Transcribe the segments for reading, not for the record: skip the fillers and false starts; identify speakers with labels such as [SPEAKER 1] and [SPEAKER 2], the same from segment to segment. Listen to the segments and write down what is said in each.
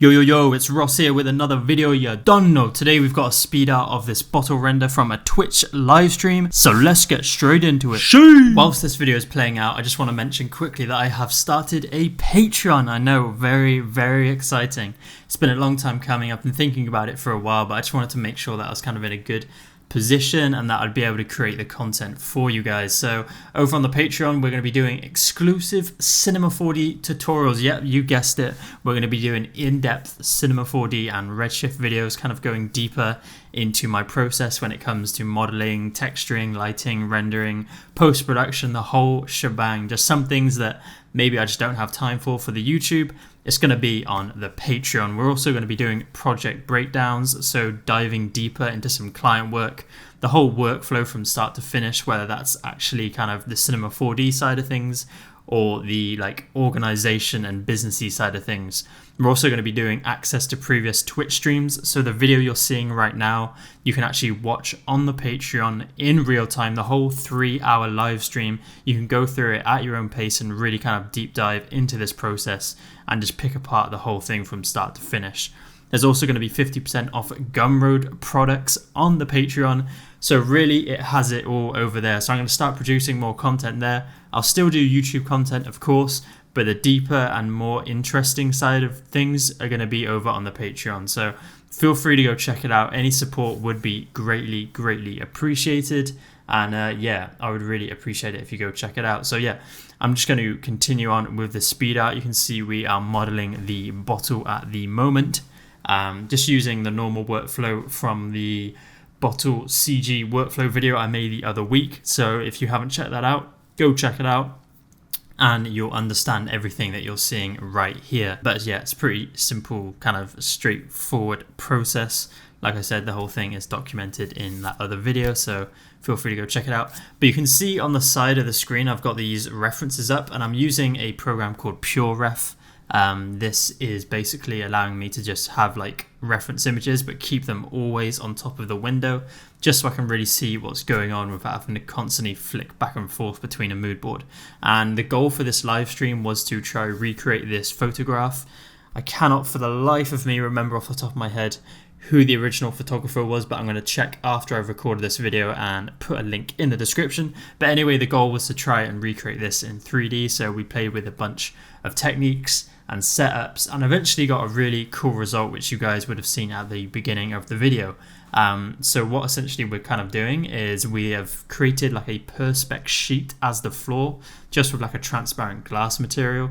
[SPEAKER 1] Yo, it's Ross here with another video you don't know. Today we've got a speed art of this bottle render from a Twitch live stream, so let's get straight into it. Whilst this video is playing out, I just want to mention quickly that I have started a Patreon. I know, very exciting. It's been a long time coming. I've been thinking about it for a while, but I just wanted to make sure that I was kind of in a good position and that I'd be able to create the content for you guys. So over on the Patreon, we're going to be doing exclusive Cinema 4D tutorials. Yep, you guessed it. We're going to be doing in-depth Cinema 4D and Redshift videos, kind of going deeper into my process when it comes to modeling, texturing, lighting, rendering, post-production, the whole shebang. Just some things that maybe I just don't have time for the YouTube. It's going to be on the Patreon. We're also going to be doing project breakdowns, so diving deeper into some client work, the whole workflow from start to finish, whether that's actually kind of the Cinema 4D side of things or the like organization and businessy side of things. We're also going to be doing access to previous Twitch streams, so the video you're seeing right now, you can actually watch on the Patreon in real time, the whole 3-hour live stream. You can go through it at your own pace and really kind of deep dive into this process and just pick apart the whole thing from start to finish. There's also going to be 50% off Gumroad products on the Patreon. So really it has it all over there. So I'm going to start producing more content there. I'll still do YouTube content, of course, but the deeper and more interesting side of things are going to be over on the Patreon. So feel free to go check it out. Any support would be greatly appreciated. And yeah, I would really appreciate it if you go check it out. So yeah, I'm just going to continue on with the speed art. You can see we are modeling the bottle at the moment. Just using the normal workflow from the bottle CG workflow video I made the other week. So if you haven't checked that out, go check it out and you'll understand everything that you're seeing right here. But yeah, it's pretty simple, kind of straightforward process. Like I said, the whole thing is documented in that other video, so feel free to go check it out. But you can see on the side of the screen, I've got these references up and I'm using a program called PureRef. This is basically allowing me to just have like reference images but keep them always on top of the window, just so I can really see what's going on without having to constantly flick back and forth between a mood board. And the goal for this live stream was to try recreate this photograph. I cannot for the life of me remember off the top of my head who the original photographer was, but I'm going to check after I've recorded this video and put a link in the description. But anyway, the goal was to try and recreate this in 3D, so we played with a bunch of techniques and setups and eventually got a really cool result, which you guys would have seen at the beginning of the video. So what essentially we're kind of doing is we have created like a perspex sheet as the floor, just with like a transparent glass material.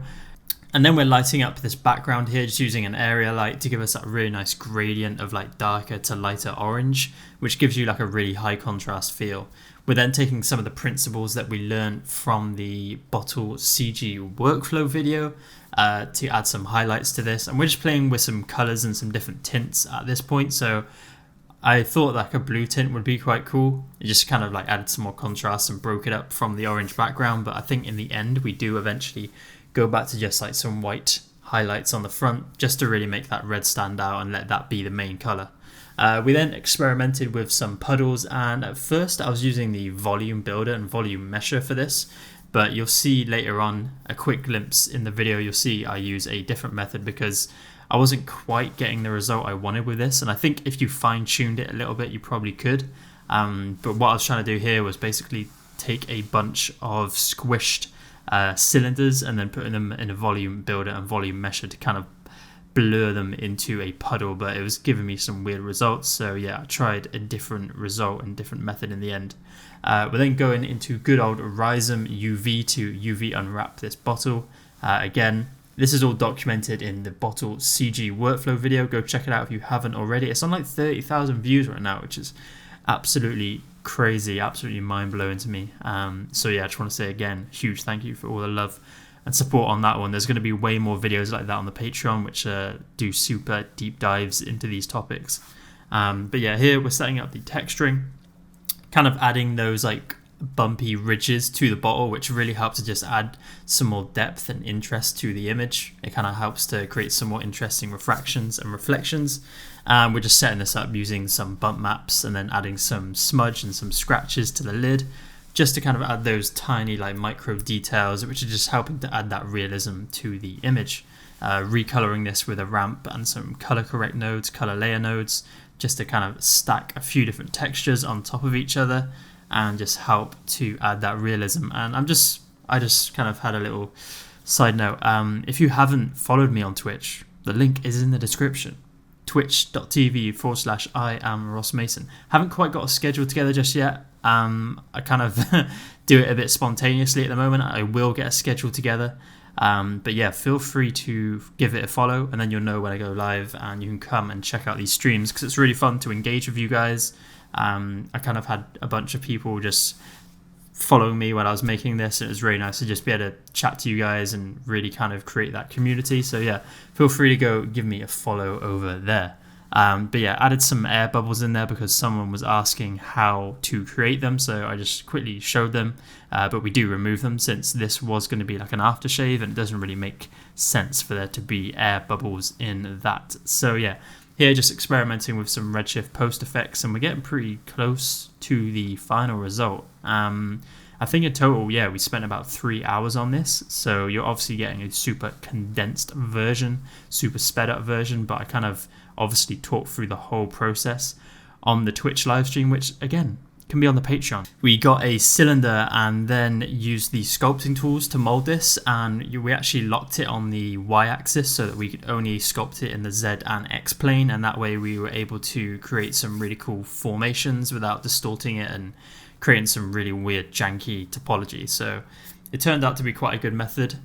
[SPEAKER 1] And then we're lighting up this background here, just using an area light to give us that really nice gradient of like darker to lighter orange, which gives you like a really high contrast feel. We're then taking some of the principles that we learned from the bottle CG workflow video to add some highlights to this. And we're just playing with some colors and some different tints at this point. So I thought like a blue tint would be quite cool. It just kind of like added some more contrast and broke it up from the orange background. But I think in the end, we do eventually go back to just like some white highlights on the front, just to really make that red stand out and let that be the main color. We then experimented with some puddles, and at first I was using the volume builder and volume mesher for this, but you'll see later on a quick glimpse in the video, you'll see I use a different method because I wasn't quite getting the result I wanted with this. And I think if you fine-tuned it a little bit, you probably could. But what I was trying to do here was basically take a bunch of squished cylinders and then putting them in a volume builder and volume mesher to kind of blur them into a puddle, but it was giving me some weird results. So yeah, I tried a different result and different method in the end. We're then going into good old Rhizome UV to UV unwrap this bottle. Again, this is all documented in the bottle CG workflow video. Go check it out if you haven't already. It's on like 30,000 views right now, which is absolutely crazy, absolutely mind-blowing to me. So yeah, I just want to say again, huge thank you for all the love and support on that one. There's going to be way more videos like that on the Patreon, which do super deep dives into these topics. But yeah, here we're setting up the texturing, kind of adding those like bumpy ridges to the bottle, which really helps to just add some more depth and interest to the image. It kind of helps to create some more interesting refractions and reflections. We're just setting this up using some bump maps and then adding some smudge and some scratches to the lid, just to kind of add those tiny like micro details, which are just helping to add that realism to the image. recoloring this with a ramp and some color correct nodes, color layer nodes, just to kind of stack a few different textures on top of each other and just help to add that realism. And I just kind of had a little side note. If you haven't followed me on Twitch, the link is in the description. twitch.tv/I am Ross Mason. Haven't quite got a schedule together just yet. I kind of do it a bit spontaneously at the moment. I will get a schedule together. But yeah, feel free to give it a follow, and then you'll know when I go live, and you can come and check out these streams because it's really fun to engage with you guys. I kind of had a bunch of people just following me when I was making this, and it was really nice to just be able to chat to you guys and really kind of create that community. So yeah, feel free to go give me a follow over there. But yeah, added some air bubbles in there because someone was asking how to create them, so I just quickly showed them. But we do remove them since this was going to be like an aftershave, and it doesn't really make sense for there to be air bubbles in that. So yeah, here just experimenting with some Redshift post effects, and we're getting pretty close to the final result. I think in total, yeah, we spent about 3 hours on this, so you're obviously getting a super condensed version, super sped up version, but I kind of obviously talked through the whole process on the Twitch live stream, which again can be on the Patreon. We got a cylinder and then used the sculpting tools to mold this, and we actually locked it on the y-axis so that we could only sculpt it in the Z and X plane, and that way we were able to create some really cool formations without distorting it and creating some really weird janky topology. So it turned out to be quite a good method.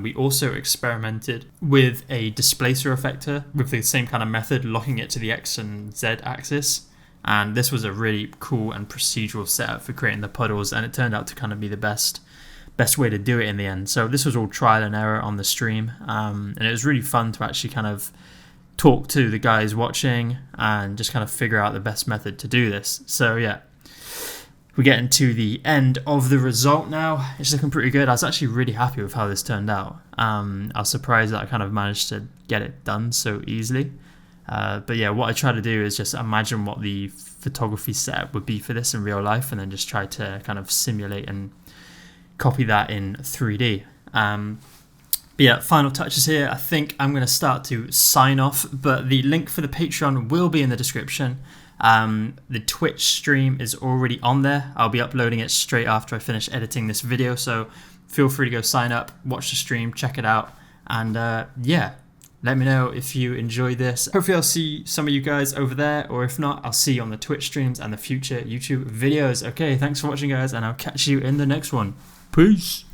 [SPEAKER 1] We also experimented with a displacer effector with the same kind of method, locking it to the X and Z axis. And this was a really cool and procedural setup for creating the puddles, and it turned out to kind of be the best way to do it in the end. So this was all trial and error on the stream, and it was really fun to actually kind of talk to the guys watching and just kind of figure out the best method to do this. So yeah, we're getting to the end of the result now. It's looking pretty good. I was actually really happy with how this turned out. I was surprised that I kind of managed to get it done so easily. But yeah, what I try to do is just imagine what the photography setup would be for this in real life, and then just try to kind of simulate and copy that in 3D. But yeah, final touches here. I think I'm going to start to sign off, but the link for the Patreon will be in the description. The Twitch stream is already on there. I'll be uploading it straight after I finish editing this video, so feel free to go sign up, watch the stream, check it out, and yeah, let me know if you enjoyed this. Hopefully I'll see some of you guys over there, or if not, I'll see you on the Twitch streams and the future YouTube videos. Okay, thanks for watching guys, and I'll catch you in the next one. Peace!